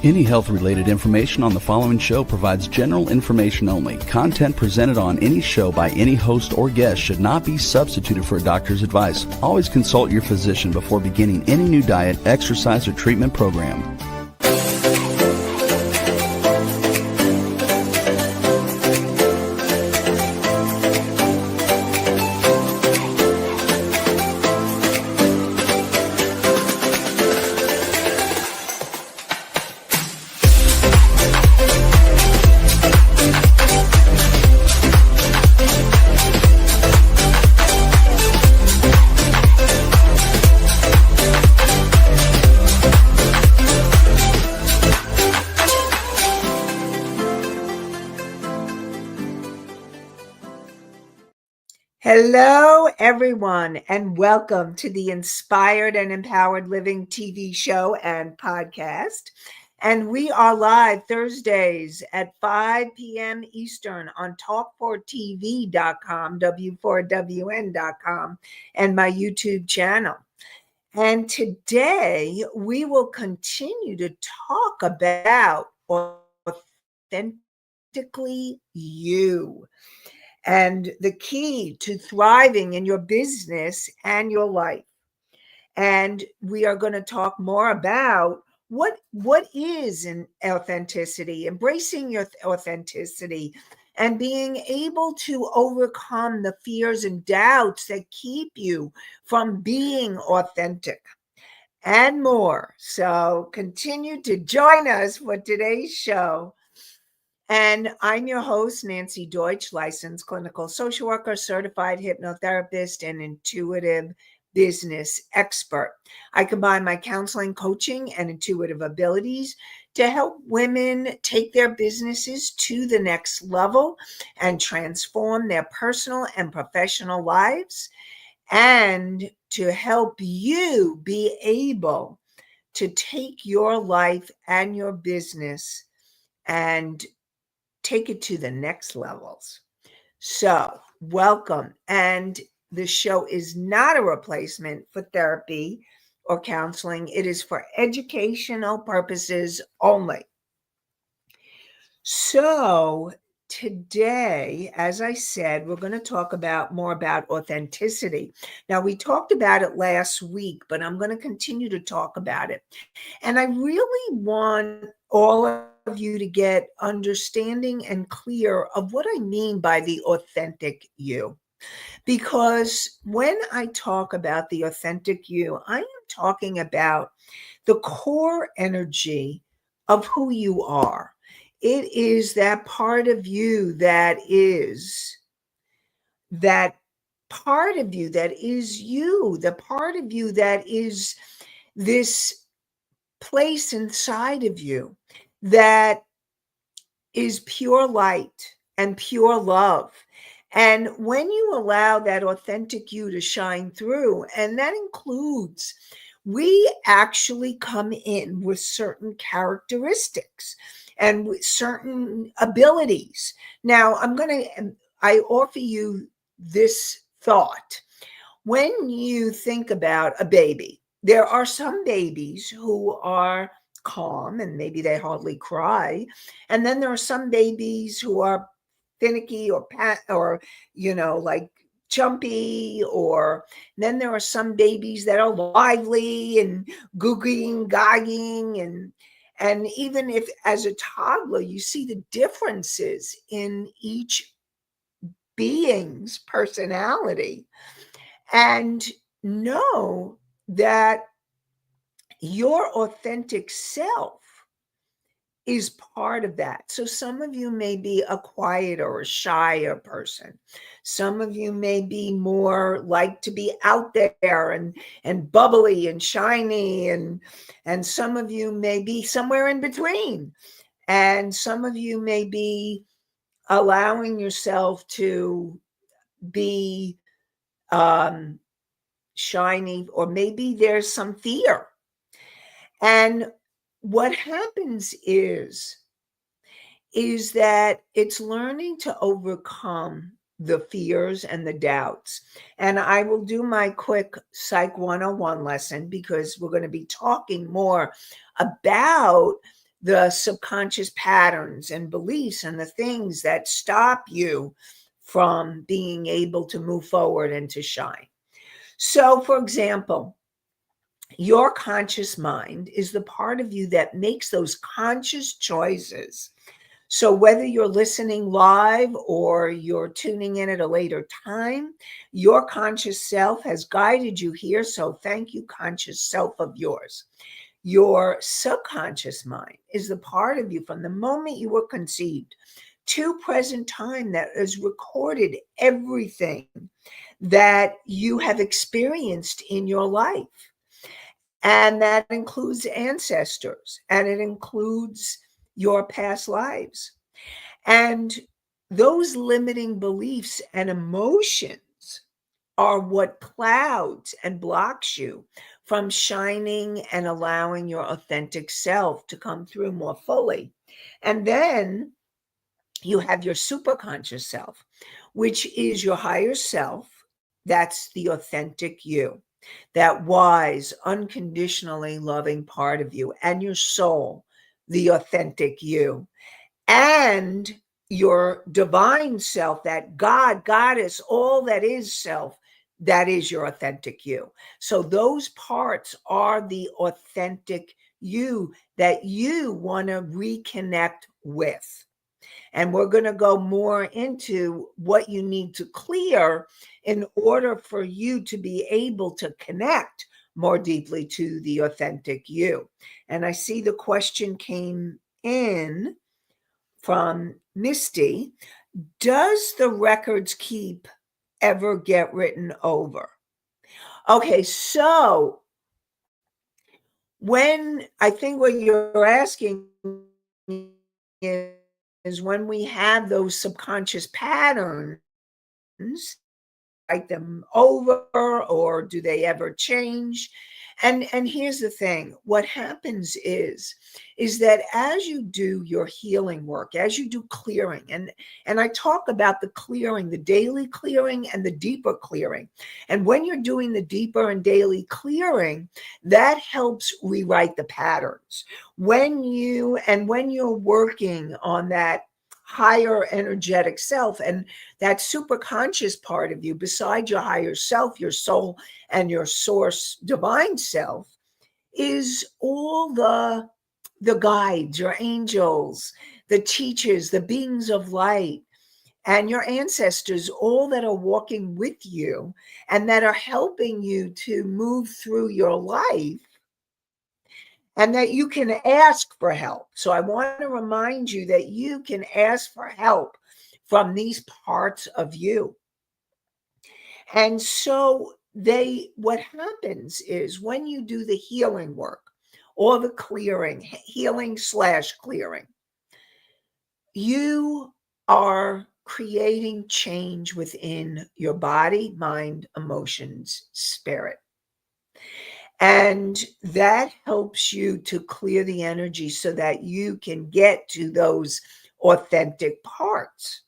Any health-related information on the following show provides general information only. Content presented on any show by any host or guest should not be substituted for a doctor's advice. Always consult your physician before beginning any new diet, exercise, or treatment program. Hello, everyone, and welcome to the Inspired and Empowered Living TV show and podcast. And we are live Thursdays at 5 p.m. Eastern on talk4tv.com, w4wn.com, and my YouTube channel. And today we will continue to talk about Authentically You, and the key to thriving in your business and your life. And we are going to talk more about what is an authenticity, embracing your authenticity, and being able to overcome the fears and doubts that keep you from being authentic, and more. So continue to join us for today's show. And I'm your host, Nancy Deutsch, licensed clinical social worker, certified hypnotherapist, and intuitive business expert. I combine my counseling, coaching, and intuitive abilities to help women take their businesses to the next level and transform their personal and professional lives, and to help you be able to take your life and your business and take it to the next levels. So, welcome. And the show is not a replacement for therapy or counseling. It is for educational purposes only. So, today, as I said, we're going to talk more about authenticity. Now, we talked about it last week, but I'm going to continue to talk about it. And I really want all of you to get understanding and clear of what I mean by the authentic you. Because when I talk about the authentic you, I am talking about the core energy of who you are. It is that part of you that is that part of you that is you, the part of you that is this place inside of you that is pure light and pure love. And when you allow that authentic you to shine through, and that includes, we actually come in with certain characteristics and with certain abilities. Now, I offer you this thought. When you think about a baby, there are some babies who are calm and maybe they hardly cry. And then there are some babies who are finicky or like jumpy, or then there are some babies that are lively and googling, gagging, and even if as a toddler you see the differences in each being's personality, and know that your authentic self is part of that. So some of you may be a quieter or shyer person. Some of you may be more like to be out there and bubbly and shiny, and some of you may be somewhere in between. And some of you may be allowing yourself to be shiny, or maybe there's some fear. And what happens is that it's learning to overcome the fears and the doubts. And I will do my quick Psych 101 lesson, because we're going to be talking more about the subconscious patterns and beliefs and the things that stop you from being able to move forward and to shine. So, for example, your conscious mind is the part of you that makes those conscious choices. So, whether you're listening live or you're tuning in at a later time, your conscious self has guided you here. So, thank you, conscious self of yours. Your subconscious mind is the part of you from the moment you were conceived to present time that has recorded everything that you have experienced in your life. And that includes ancestors and it includes your past lives. And those limiting beliefs and emotions are what clouds and blocks you from shining and allowing your authentic self to come through more fully. And then you have your superconscious self, which is your higher self. That's the authentic you, that wise, unconditionally loving part of you, and your soul, the authentic you, and your divine self, that God, Goddess, all that is self, that is your authentic you. So those parts are the authentic you that you want to reconnect with. And we're going to go more into what you need to clear in order for you to be able to connect more deeply to the authentic you. And I see the question came in from Misty. Does the records keep ever get written over? Okay, so when I think what you're asking is when we have those subconscious patterns, write them over or do they ever change? And here's the thing, what happens is that as you do your healing work, as you do clearing, and I talk about the clearing, the daily clearing and the deeper clearing, and when you're doing the deeper and daily clearing, that helps rewrite the patterns. When you're working on that higher energetic self and that super conscious part of you, beside your higher self, your soul, and your source divine self, is all the guides, your angels, the teachers, the beings of light, and your ancestors, all that are walking with you and that are helping you to move through your life, and that you can ask for help. So I want to remind you that you can ask for help from these parts of you. And so what happens is when you do the healing work or the clearing, healing/clearing, you are creating change within your body, mind, emotions, spirit. And that helps you to clear the energy so that you can get to those authentic parts.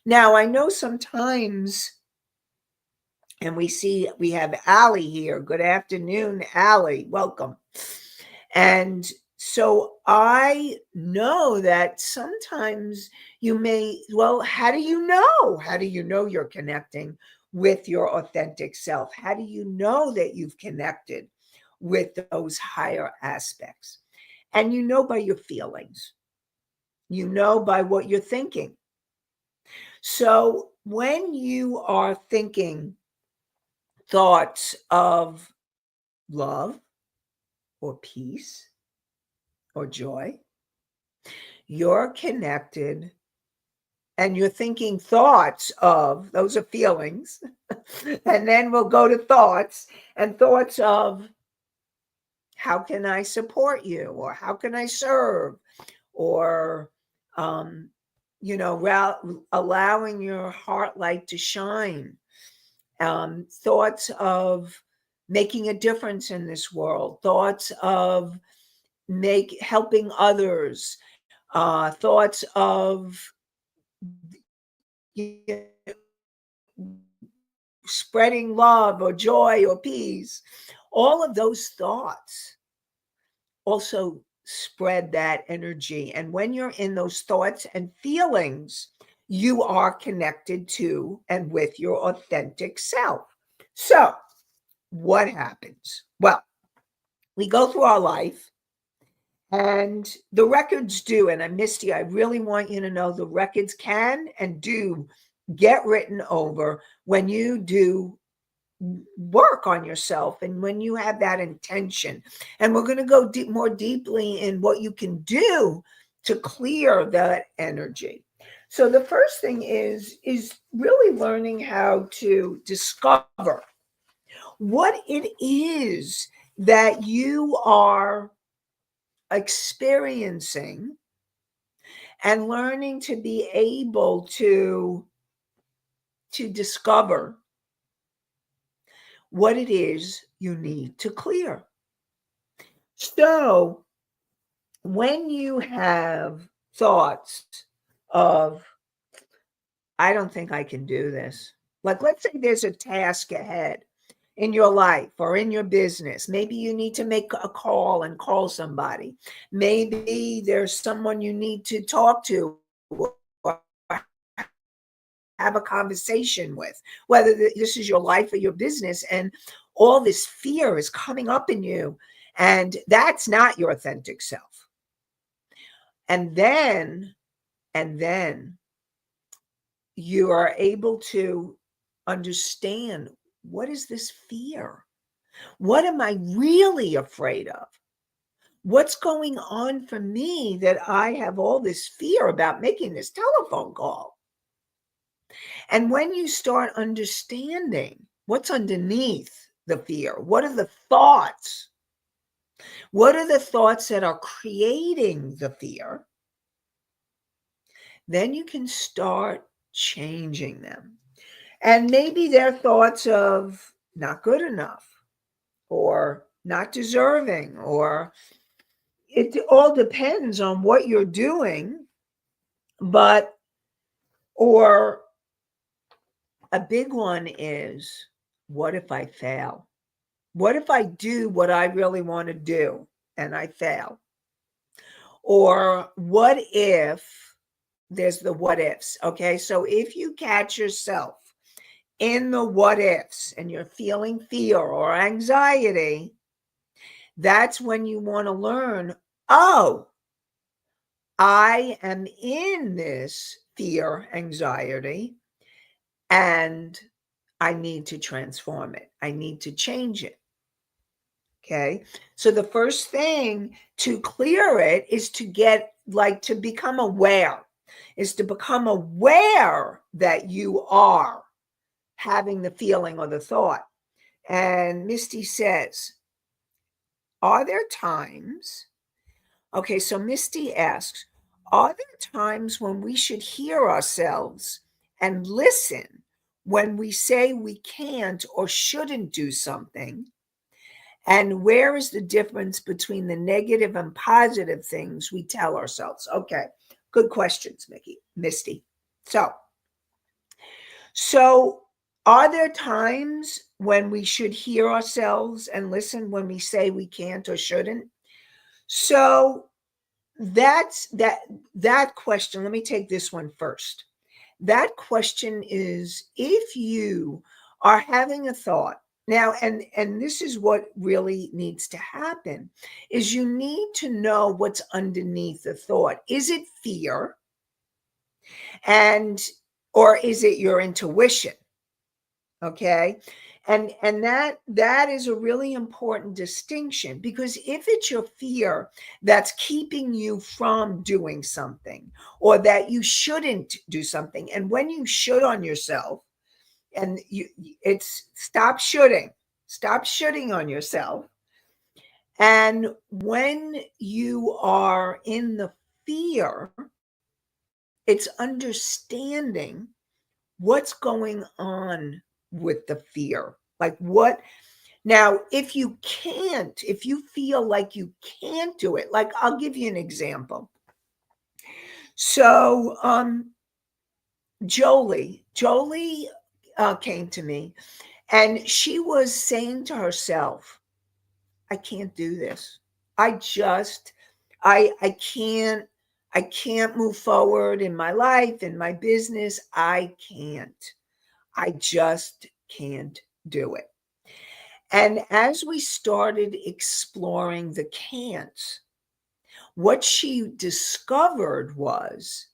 Now, I know sometimes, and we have Allie here. Good afternoon, Allie. Welcome. And so I know that sometimes you may, well, how do you know? How do you know you're connecting with your authentic self? How do you know that you've connected with those higher aspects? And you know by your feelings, you know by what you're thinking. So when you are thinking thoughts of love or peace or joy, you're connected and you're thinking thoughts of, those are feelings. And then we'll go to thoughts, and thoughts of how can I support you, or how can I serve, or um, allowing your heart light to shine. Thoughts of making a difference in this world, thoughts of helping others, thoughts of you know, spreading love or joy or peace. All of those thoughts also spread that energy. And when you're in those thoughts and feelings, you are connected to and with your authentic self. So, what happens? Well, we go through our life and the records do. And Misty, I really want you to know the records can and do get written over when you do work on yourself and when you have that intention. And we're going to go more deeply in what you can do to clear that energy. So the first thing is really learning how to discover what it is that you are experiencing and learning to be able to discover what it is you need to clear. So when you have thoughts of, I don't think I can do this, like let's say there's a task ahead in your life or in your business. Maybe you need to make a call and call somebody. Maybe there's someone you need to talk to or have a conversation with, whether this is your life or your business, and all this fear is coming up in you, and that's not your authentic self. And then you are able to understand, what is this fear? What am I really afraid of? What's going on for me that I have all this fear about making this telephone call? And when you start understanding what's underneath the fear, what are the thoughts? What are the thoughts that are creating the fear? Then you can start changing them. And maybe they're thoughts of not good enough or not deserving, or it all depends on what you're doing. But, or a big one is, what if I fail? What if I do what I really want to do and I fail? Or what if there's the what ifs? Okay. So if you catch yourself in the what ifs and you're feeling fear or anxiety, that's when you want to learn, oh, I am in this fear, anxiety, and I need to transform it. I need to change it. Okay. So the first thing to clear it is to to become aware, is to become aware that you are having the feeling or the thought. And Misty says, are there times? Okay. So Misty asks, are there times when we should hear ourselves and listen when we say we can't or shouldn't do something? And where is the difference between the negative and positive things we tell ourselves? Okay, good questions, Misty. So are there times when we should hear ourselves and listen when we say we can't or shouldn't? So that's that question. Let me take this one first. That question is, if you are having a thought now, and this is what really needs to happen, is you need to know what's underneath the thought. Is it fear? And or is it your intuition? Okay. And that is a really important distinction, because if it's your fear that's keeping you from doing something, or that you shouldn't do something, and when you should on yourself, and it's stop shooting on yourself. And when you are in the fear, it's understanding what's going on with the fear. Like what now, if you feel like you can't do it, like I'll give you an example. So Jolie came to me, and she was saying to herself, I can't do this. I can't move forward in my life, in my business. I can't. I just can't do it. And as we started exploring the can'ts, what she discovered was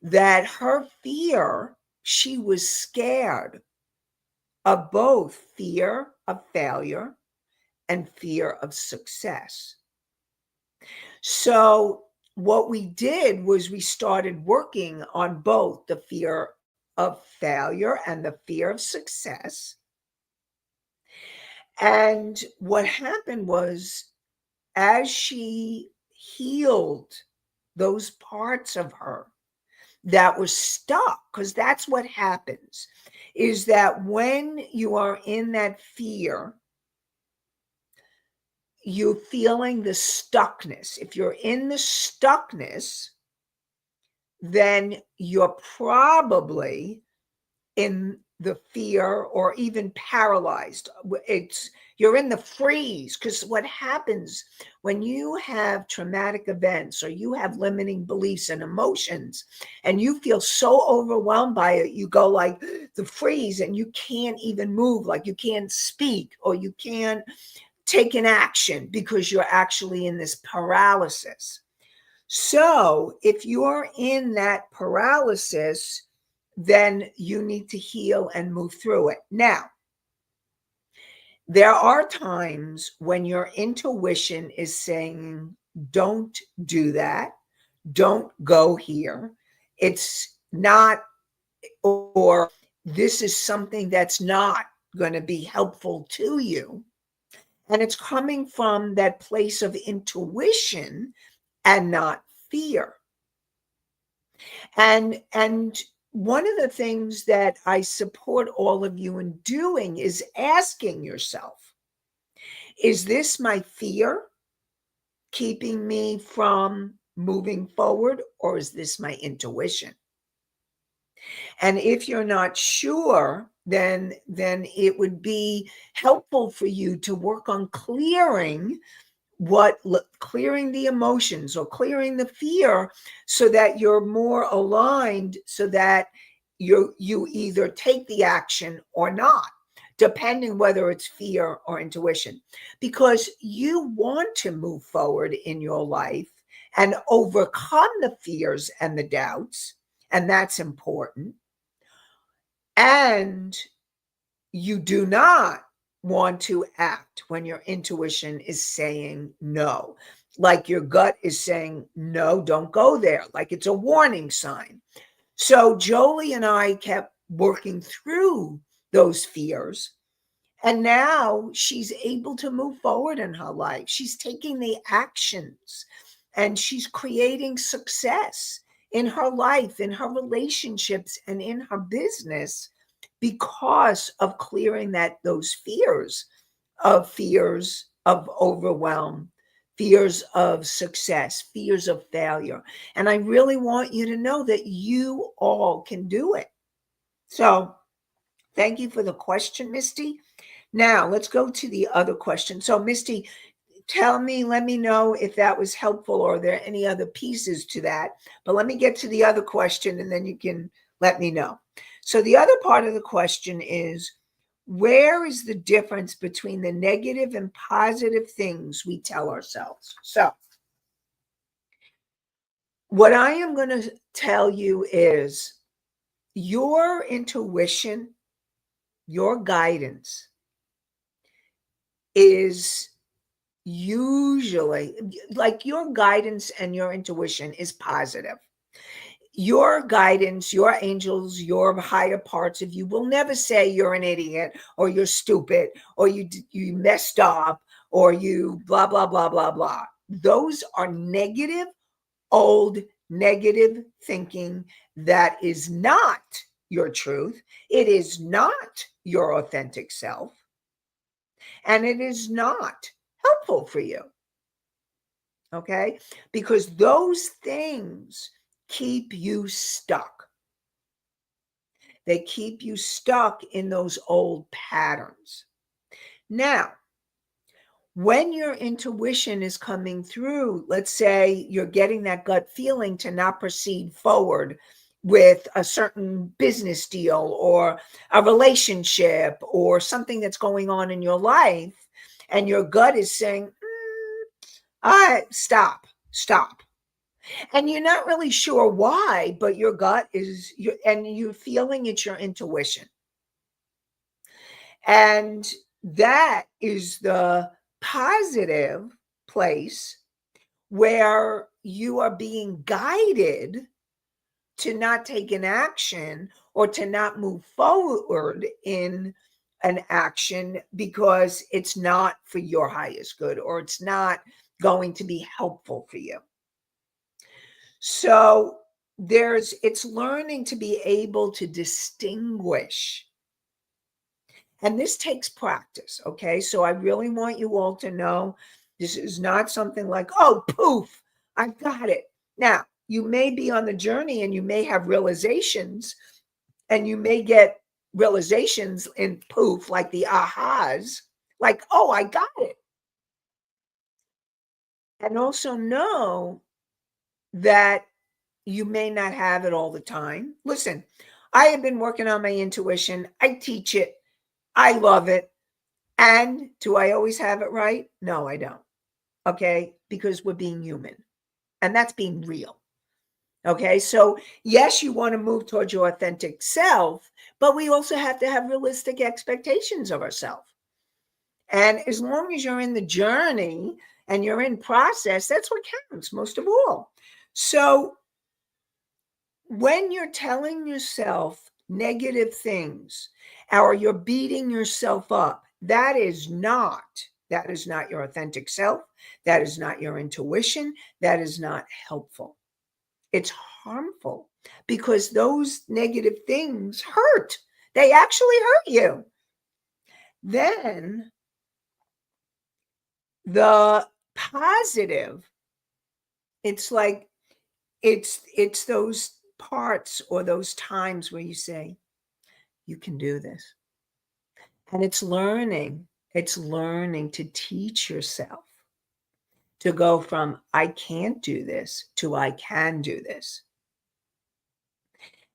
that her fear, she was scared of both fear of failure and fear of success. So, what we did was we started working on both the fear of failure and the fear of success. And what happened was, as she healed those parts of her that were stuck, because that's what happens, is that when you are in that fear, you're feeling the stuckness. If you're in the stuckness, then you're probably in the fear or even paralyzed. You're in the freeze, because what happens when you have traumatic events or you have limiting beliefs and emotions and you feel so overwhelmed by it, you go like the freeze and you can't even move, like you can't speak or you can't take an action because you're actually in this paralysis. So if you're in that paralysis, then you need to heal and move through it. Now, there are times when your intuition is saying, don't do that, don't go here. It's not, or this is something that's not going to be helpful to you. And it's coming from that place of intuition and not fear. And one of the things that I support all of you in doing is asking yourself, is this my fear keeping me from moving forward, or is this my intuition? And if you're not sure, then it would be helpful for you to work on clearing the emotions or clearing the fear, so that you're more aligned, so that you either take the action or not, depending whether it's fear or intuition, because you want to move forward in your life and overcome the fears and the doubts, and that's important. And you do not want to act when your intuition is saying no, like your gut is saying, no, don't go there, like it's a warning sign. So Jolie and I kept working through those fears. And now she's able to move forward in her life. She's taking the actions and she's creating success in her life, in her relationships, and in her business, because of clearing those fears of overwhelm, fears of success, fears of failure. And I really want you to know that you all can do it. So thank you for the question, Misty. Now let's go to the other question. So Misty, let me know if that was helpful, or are there any other pieces to that. But let me get to the other question and then you can let me know. So the other part of the question is, where is the difference between the negative and positive things we tell ourselves? So what I am going to tell you is, your intuition, your guidance is usually, like, your guidance and your intuition is positive. Your guidance, your angels, your higher parts of you will never say you're an idiot or you're stupid or you messed up or you blah blah blah blah blah. Those are negative, old negative thinking. That is not your truth. It is not your authentic self, and it is not helpful for you. Okay? Because those things keep you stuck. They keep you stuck in those old patterns. Now, When your intuition is coming through, let's say you're getting that gut feeling to not proceed forward with a certain business deal or a relationship or something that's going on in your life, and your gut is saying, stop. And you're not really sure why, but your gut is, and you're feeling it's your intuition. And that is the positive place where you are being guided to not take an action or to not move forward in an action because it's not for your highest good or it's not going to be helpful for you. So it's learning to be able to distinguish. And this takes practice, okay? So I really want you all to know this is not something like, oh, poof, I got it. Now, you may be on the journey and you may have realizations, and you may get realizations in poof, like the ahas, like, oh, I got it. And also know that you may not have it all the time. Listen, I have been working on my intuition. I teach it. I love it. And do I always have it right? No, I don't. Okay. Because we're being human, and that's being real. Okay. So, yes, you want to move towards your authentic self, but we also have to have realistic expectations of ourselves. And as long as you're in the journey and you're in process, that's what counts most of all. So, when you're telling yourself negative things or you're beating yourself up, that is not your authentic self. That is not your intuition. That is not helpful. It's harmful because those negative things hurt. They actually hurt you. Then the positive, it's like it's those parts or those times where you say, you can do this. And it's learning to teach yourself to go from I can't do this to I can do this.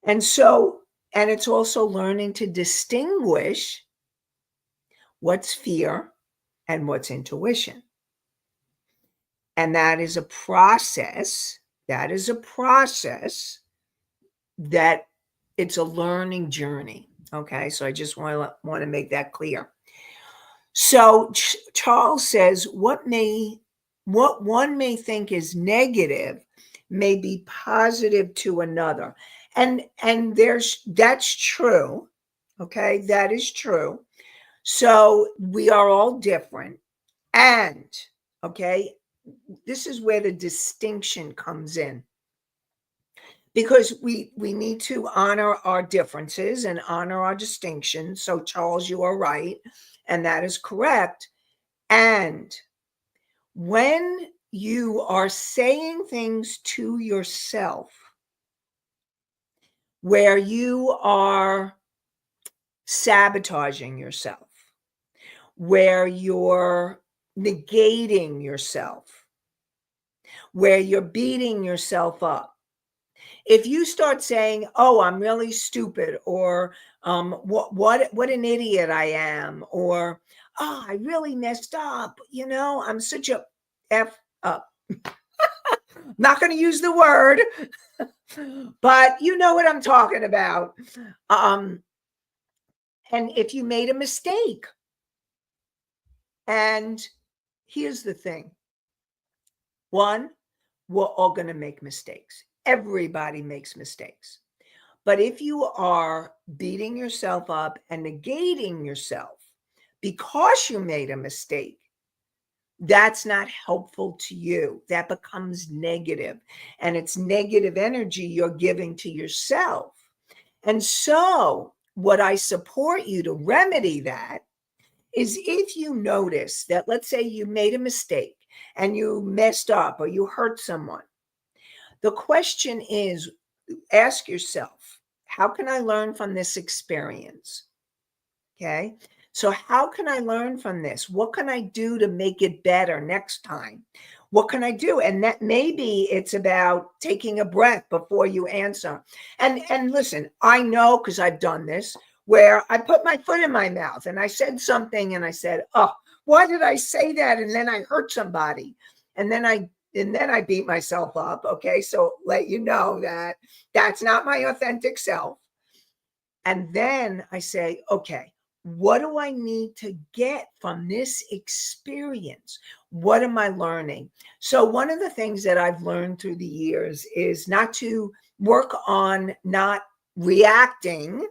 And so, and it's also learning to distinguish what's fear and what's intuition. And that is a process. That is a process that it's a learning journey. Okay. So I just want to make that clear. So Charles says what one may think is negative may be positive to another. And that's true. Okay, that is true. So we are all different. And okay, this is where the distinction comes in. Because we need to honor our differences and honor our distinctions. So Charles, you are right, and that is correct. And when you are saying things to yourself where you are sabotaging yourself, where you're negating yourself, where you're beating yourself up, if you start saying, "Oh, I'm really stupid," or what an idiot I am," or "Oh, I really messed up," I'm such a f up. Not going to use the word, but you know what I'm talking about. Um, and if you made a mistake, and here's the thing: one, we're all going to make mistakes. Everybody makes mistakes. But if you are beating yourself up and negating yourself because you made a mistake, that's not helpful to you. That becomes negative, and it's negative energy you're giving to yourself. And so, what I support you to remedy that is if you notice that, let's say you made a mistake and you messed up or you hurt someone, the question is, ask yourself, how can I learn from this experience? Okay. So how can I learn from this? What can I do to make it better next time? What can I do? And that maybe it's about taking a breath before you answer. And listen, I know because I've done this where I put my foot in my mouth and I said something and I said, "Oh, why did I say that?" And then I hurt somebody. And then I beat myself up. Okay. So let you know that that's not my authentic self. And then I say, okay, what do I need to get from this experience? What am I learning? So, one of the things that I've learned through the years is not to work on not reacting.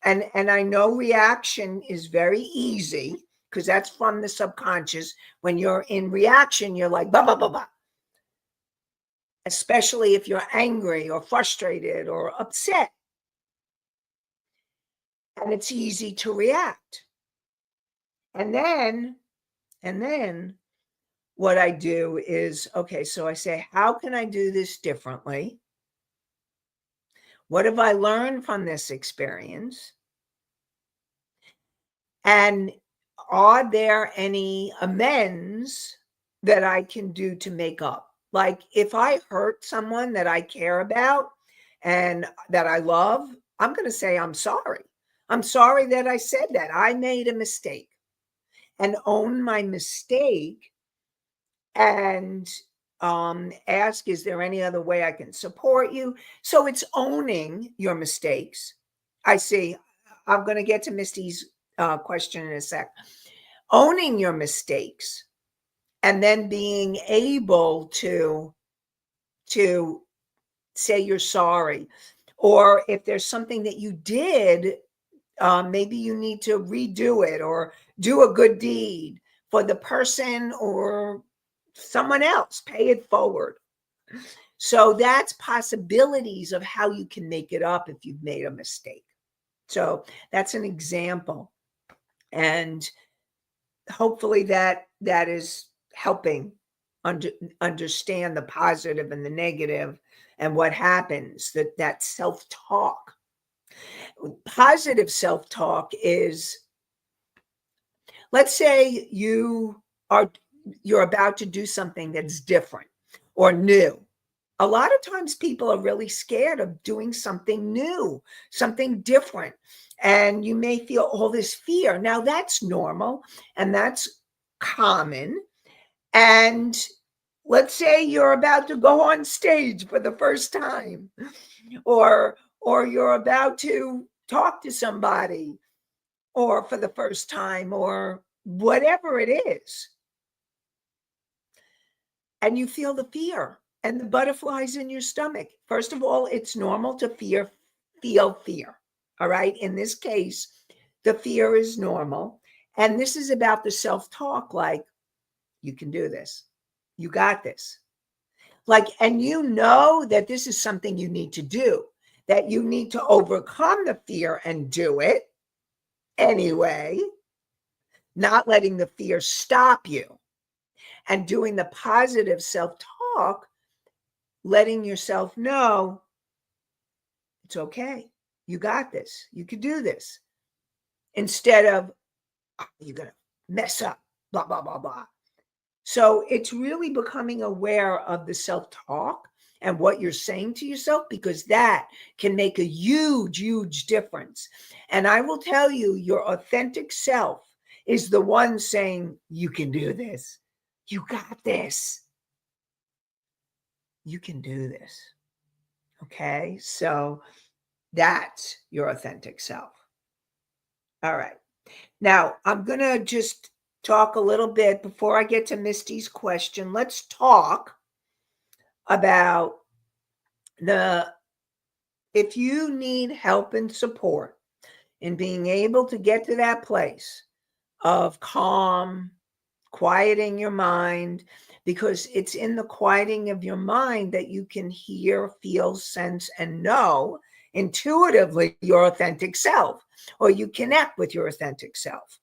And I know reaction is very easy because that's from the subconscious. When you're in reaction, you're like, blah, blah, blah, blah. Especially if you're angry or frustrated or upset. And it's easy to react. And then what I do is, okay, so I say, how can I do this differently? What have I learned from this experience? And are there any amends that I can do to make up? Like if I hurt someone that I care about and that I love, I'm going to say, I'm sorry. I'm sorry that I said that. I made a mistake and own my mistake and ask, is there any other way I can support you? So it's owning your mistakes. I see. I'm going to get to Misty's question in a sec. Owning your mistakes and then being able to say you're sorry. Or if there's something that you did, maybe you need to redo it or do a good deed for the person or someone else, pay it forward. So that's possibilities of how you can make it up if you've made a mistake. So that's an example. And hopefully that is helping understand the positive and the negative and what happens, that self-talk. Positive self-talk is, let's say you're about to do something that's different or new. A lot of times people are really scared of doing something new, something different. And you may feel all this fear. Now that's normal and that's common. And let's say you're about to go on stage for the first time, or you're about to talk to somebody or for the first time or whatever it is. And you feel the fear and the butterflies in your stomach. First of all, it's normal to feel fear. All right. In this case, the fear is normal. And this is about the self-talk, like, you can do this. You got this. Like, and you know that this is something you need to do, that you need to overcome the fear and do it anyway, not letting the fear stop you and doing the positive self-talk, letting yourself know it's okay. You got this. You can do this. Instead of, oh, you're going to mess up, blah, blah, blah, blah. So it's really becoming aware of the self-talk and what you're saying to yourself, because that can make a huge, huge difference. And I will tell you, your authentic self is the one saying, you can do this. You got this. You can do this. Okay. So that's your authentic self. All right. Now I'm going to just talk a little bit before I get to Misty's question. Let's talk about if you need help and support in being able to get to that place of calm, quieting your mind, because it's in the quieting of your mind that you can hear, feel, sense, and know intuitively your authentic self, or you connect with your authentic self.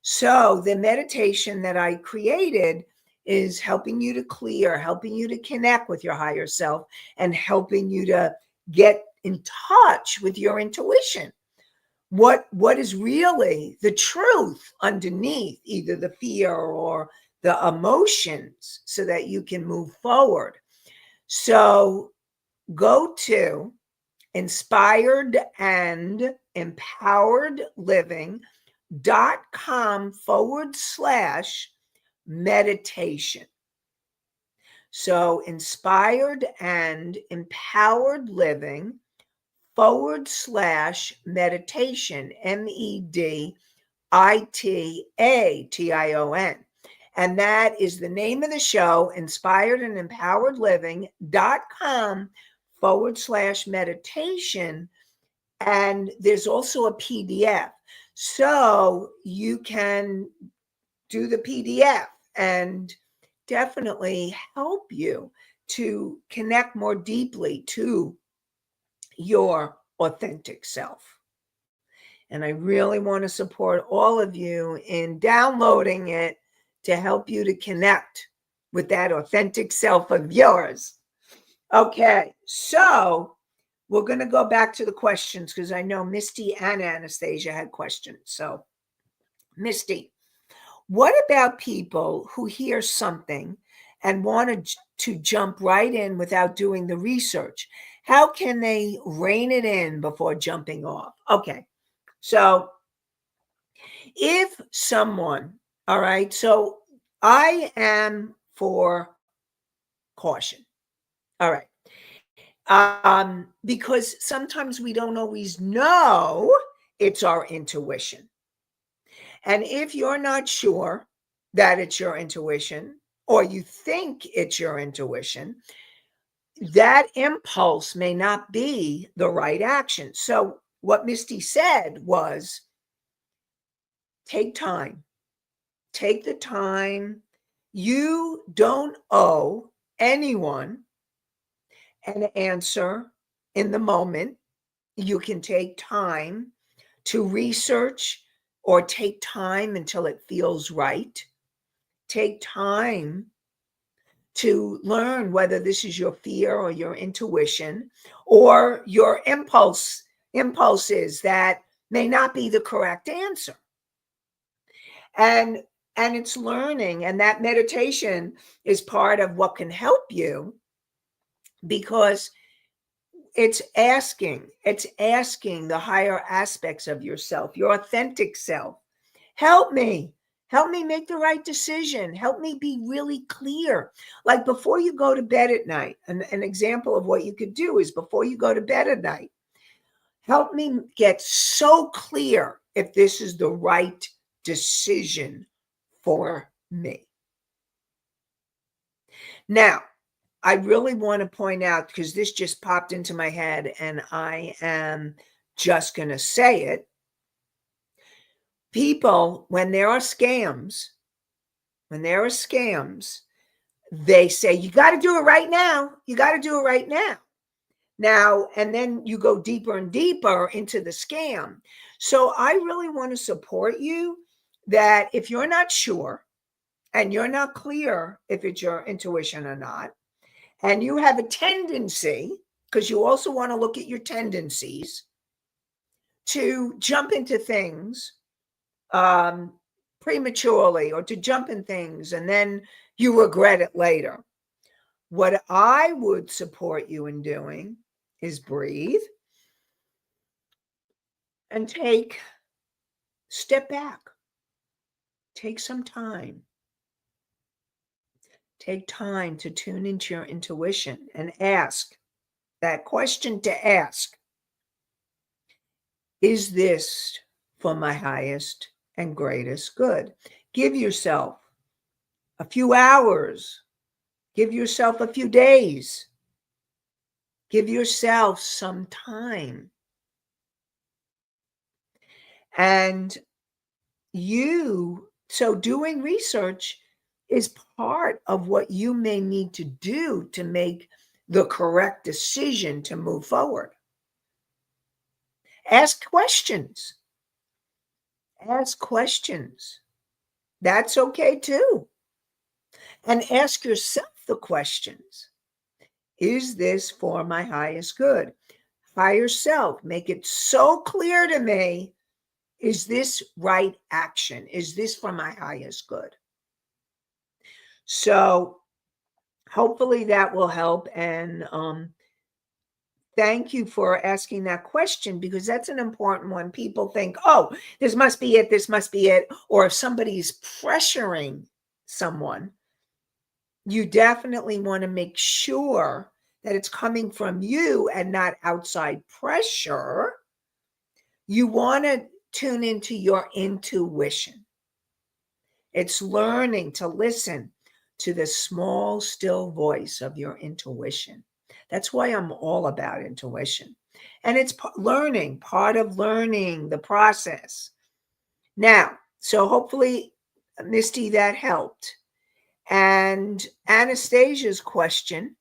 So the meditation that I created is helping you to clear, helping you to connect with your higher self, and helping you to get in touch with your intuition. what is really the truth underneath either the fear or the emotions so that you can move forward. So go to inspiredandempoweredliving.com/meditation. So inspired and empowered living /meditation, MEDITATION. And that is the name of the show, inspired and empowered living.com/meditation. And there's also a PDF. So you can do the PDF and definitely help you to connect more deeply to your authentic self. And I really want to support all of you in downloading it to help you to connect with that authentic self of yours. Okay, so we're going to go back to the questions because I know Misty and Anastasia had questions. So, Misty, what about people who hear something and want to jump right in without doing the research? How can they rein it in before jumping off? Okay, so if someone, all right, so I am for caution. All right. Because sometimes we don't always know it's our intuition. And if you're not sure that it's your intuition, or you think it's your intuition, that impulse may not be the right action. So, what Misty said was take time, take the time. You don't owe anyone an answer in the moment. You can take time to research or take time until it feels right. Take time to learn whether this is your fear or your intuition or your impulses that may not be the correct answer. And it's learning, and that meditation is part of what can help you because it's asking the higher aspects of yourself, your authentic self. Help me make the right decision. Help me be really clear. Like before you go to bed at night, an example of what you could do is before you go to bed at night, help me get so clear if this is the right decision for me. Now, I really want to point out, because this just popped into my head and I am just going to say it. People, when there are scams, they say, you got to do it right now. You got to do it right now. Now, and then you go deeper and deeper into the scam. So I really want to support you that if you're not sure and you're not clear if it's your intuition or not, and you have a tendency, because you also want to look at your tendencies, to jump into things prematurely or to jump in things and then you regret it later. What I would support you in doing is breathe and step back. Take some time. Take time to tune into your intuition and ask that question to ask. Is this for my highest and greatest good? Give yourself a few hours. Give yourself a few days. Give yourself some time. And so doing research is part of what you may need to do to make the correct decision to move forward. Ask questions. Ask questions. That's okay too. And ask yourself the questions. Is this for my highest good? Higher self, make it so clear to me Is this right action? Is this for my highest good? So hopefully that will help. And thank you for asking that question, because that's an important one. People think, oh, this must be it. This must be it. Or if somebody's pressuring someone, you definitely want to make sure that it's coming from you and not outside pressure. You want to tune into your intuition. It's learning to listen to the small, still voice of your intuition. That's why I'm all about intuition. And it's learning, part of learning the process. Now, so hopefully, Misty, that helped. And Anastasia's question,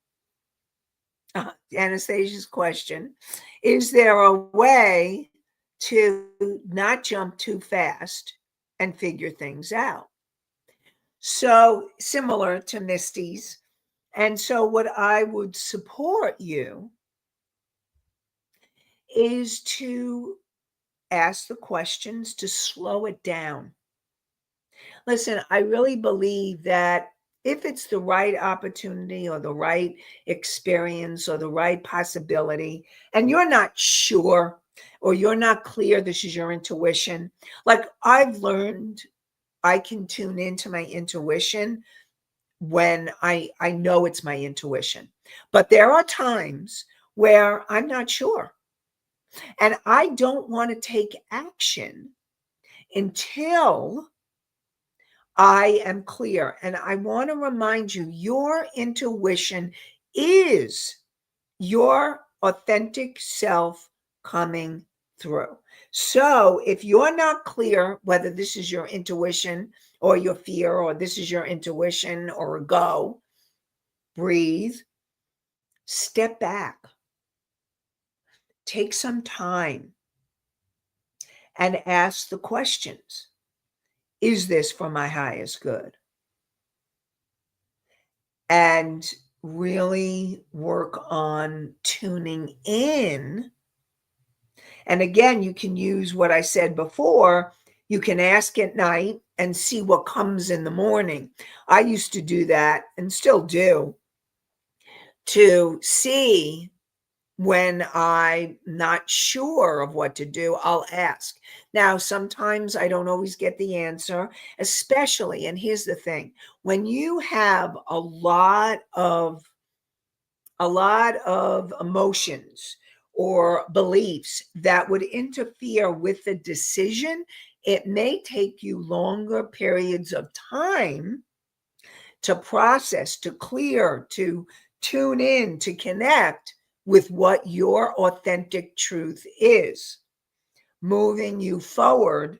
is there a way to not jump too fast and figure things out? So similar to Misty's. And so what I would support you is to ask the questions, to slow it down. Listen, I really believe that if it's the right opportunity or the right experience or the right possibility, and you're not sure or you're not clear, this is your intuition. Like I've learned I can tune into my intuition when I know it's my intuition. But there are times where I'm not sure. And I don't want to take action until I am clear. And I want to remind you, your intuition is your authentic self coming through. So if you're not clear whether this is your intuition or your fear, or this is your intuition or a go, breathe, step back, take some time, and ask the questions. Is this for my highest good? And really work on tuning in. And again, you can use what I said before. You can ask at night and see what comes in the morning. I used to do that and still do, to see when I'm not sure of what to do, I'll ask. Now, sometimes I don't always get the answer, especially, and here's the thing, when you have a lot of emotions or beliefs that would interfere with the decision, it may take you longer periods of time to process, to clear, to tune in, to connect with what your authentic truth is, moving you forward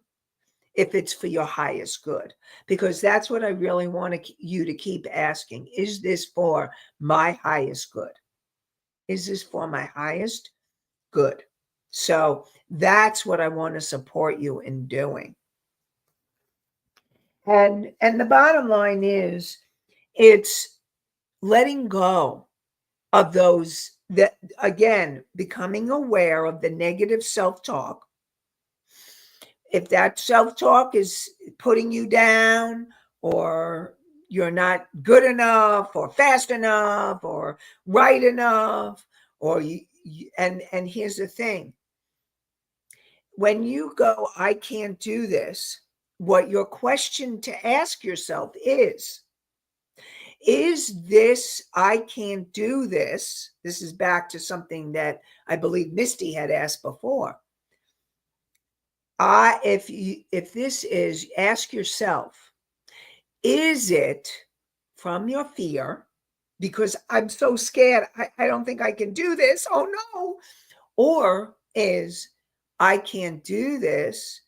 if it's for your highest good. Because that's what I really want you to keep asking. Is this for my highest good? Is this for my highest good? So that's what I want to support you in doing. And the bottom line is, it's letting go of those, that again, becoming aware of the negative self-talk. If that self-talk is putting you down, or you're not good enough or fast enough or right enough, or and here's the thing, when you go, I can't do this, what your question to ask yourself is this, I can't do this. This is back to something that I believe Misty had asked before. If this is, ask yourself, is it from your fear? Because I'm so scared, I don't think I can do this. Oh no. Or is, I can't do this.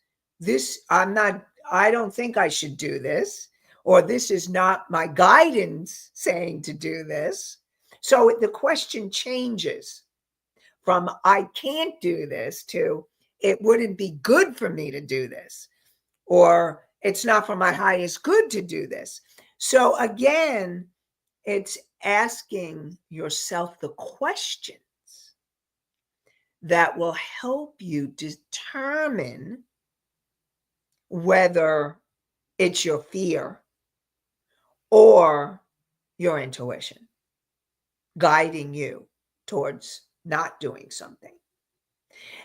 I don't think I should do this. Or this is not my guidance saying to do this. So the question changes from I can't do this to it wouldn't be good for me to do this, or it's not for my highest good to do this. So again, it's asking yourself the questions that will help you determine whether it's your fear or your intuition guiding you towards not doing something.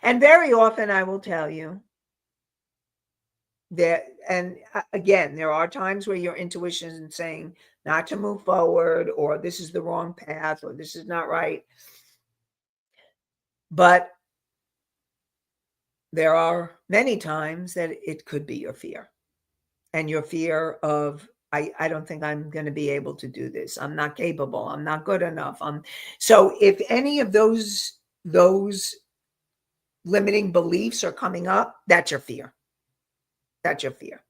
And very often I will tell you that, and again, there are times where your intuition is saying not to move forward, or this is the wrong path, or this is not right. But there are many times that it could be your fear, and your fear of, I don't think I'm going to be able to do this. I'm not capable. I'm not good enough. So if any of those limiting beliefs are coming up, that's your fear. That's your fear.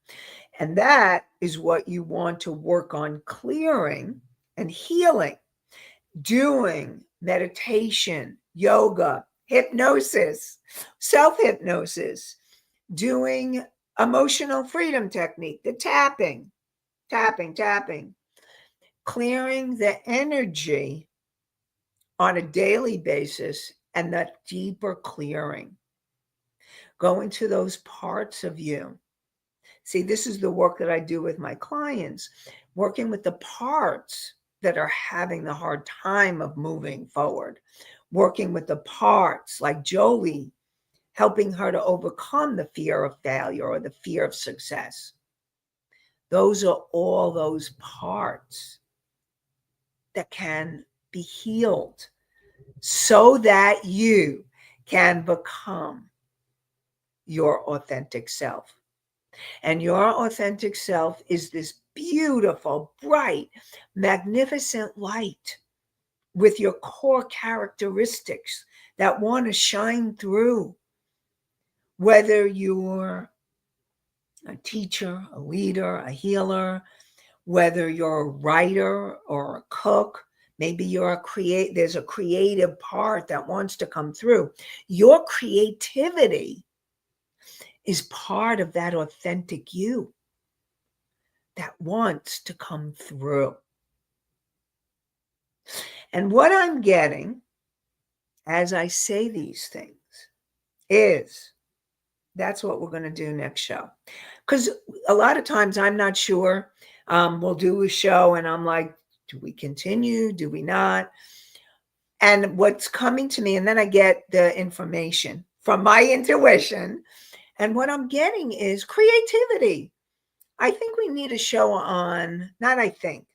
And that is what you want to work on clearing and healing, doing meditation, yoga, hypnosis, self-hypnosis, doing emotional freedom technique, the tapping, clearing the energy on a daily basis, and that deeper clearing. Going to those parts of you. See, this is the work that I do with my clients, working with the parts that are having the hard time of moving forward, working with the parts like Jolie, helping her to overcome the fear of failure or the fear of success. Those are all those parts that can be healed so that you can become your authentic self. And your authentic self is this beautiful, bright, magnificent light with your core characteristics that want to shine through. Whether you're a teacher, a leader, a healer, whether you're a writer or a cook, maybe there's a creative part that wants to come through. Your creativity is part of that authentic you that wants to come through. And what I'm getting as I say these things is that's what we're going to do next show. Because a lot of times I'm not sure. We'll do a show and I'm like, do we continue? Do we not? And what's coming to me, and then I get the information from my intuition. And what I'm getting is creativity. I think we need a show on, not I think,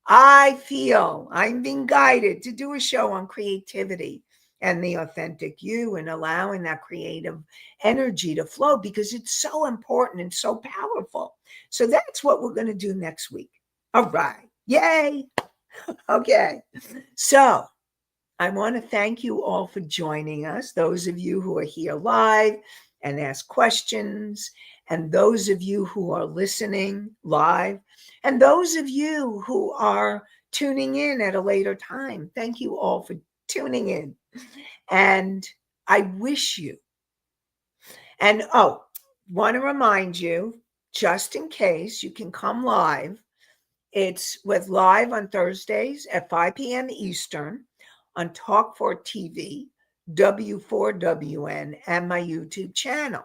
I feel I'm being guided to do a show on creativity and the authentic you, and allowing that creative energy to flow, because it's so important and so powerful. So that's what we're going to do next week. All right. Yay. Okay. So I want to thank you all for joining us. Those of you who are here live and ask questions, and those of you who are listening live, and those of you who are tuning in at a later time. Thank you all for tuning in. And I wish you, and want to remind you, just in case, you can come live. It's live on Thursdays at 5 p.m. Eastern on Talk 4 TV, W4WN, and my YouTube channel.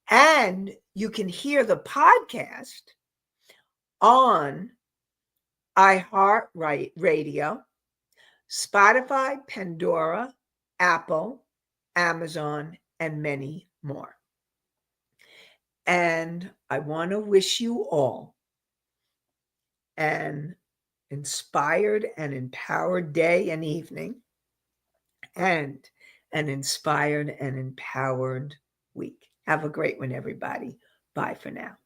And you can hear the podcast on iHeartRadio, Spotify, Pandora, Apple, Amazon, and many more. And I want to wish you all an inspired and empowered day and evening, and an inspired and empowered week. Have a great one, everybody. Bye for now.